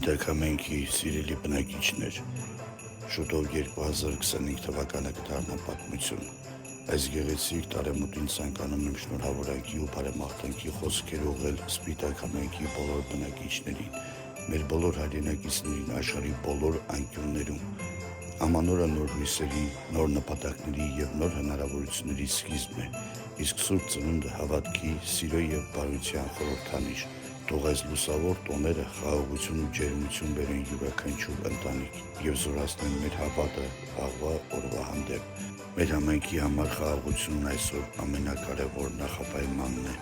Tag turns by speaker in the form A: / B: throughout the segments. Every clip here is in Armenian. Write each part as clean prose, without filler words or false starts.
A: Սպիտակ համայնքի սիրելի բնակիչներ, շուտով 2025 թվականը կդառնա պատմություն։ Այս գեղեցիկ տարեմուտին ցանկանում եմ շնորհավորակի ու բարեմաղթանքի խոսքեր ուղղել Սպիտակ համայնքի բոլոր բնակիչներին, մեր բոլոր հայրենակիցներին աշխարհի բոլոր անկյուններում։ Ամանորը նոր հույսերի, նոր նպատակների և նոր հնարավորությունների սկիզբն է, իսկ Սուրբ Ծնունդը հավատքի, սիրո և բարության խորհրդանիշ։ Թող այս լուսավոր տոները խաղաղություն ու ջերմություն բերեն յուրաքանչյուր ընտանիք և զորացնեն մեր հավատը վաղվա օրվա հանդեպ։ Մեր համայնքի համար խաղաղությունն այսօր ամենակարևոր նախապայմանն է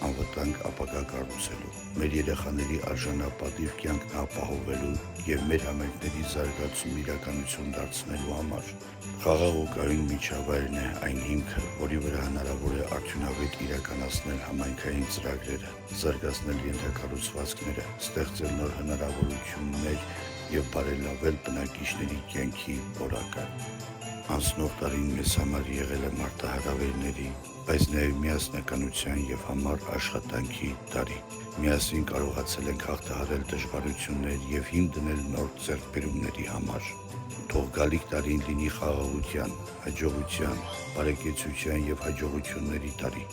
A: անվտանգ ապագա կառուցելու, մեր երեխաների արժանապատիվ կյանքն ապահովելու և մեր համայնքների զարգացումն իրականություն դարձնելու համար։ Խաղաղ ու կայուն միջավայրն է այն հիմքը, որի վրա հնարավոր է արդյունավետ իրականացնել համայնքային ծրագրերը, զարգացնել ենթակառուցվածքները, ստեղծել նոր հնարավորություններ և բարելավել բնակիչների կյանքի որակը։ Անցնող տարին մեզ համար եղել է մարտահրավերների, բայց նաև միասնականության և համառ աշխատանքի տարի։ Միասին կարողացել ենք հաղթահարել դժվարություններ և հիմք դնել նոր ձեռքբերումների համար։ Թող գալիք տարին լինի խաղաղության, հաջողության, բարեկեցության և հաջողությունների տարի։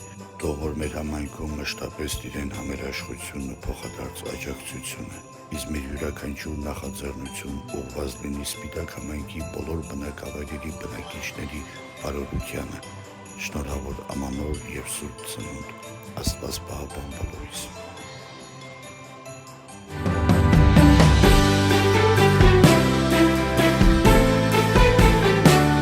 A: Թող որ մեր համայնքում մշտապես տիրեն համերաշխությունն ու փոխադարձ աջակցությունը, իսկ մեր յուրաքանչյուր նախաձեռնություն ուղղված լինի Սպիտակ համայնքի բոլոր բնակավայրերի բնակիչների բարօրությանը։ Շնորհավոր Ամանոր և Սուրբ Ծնունդ։ Աստված պահապան բոլորիս։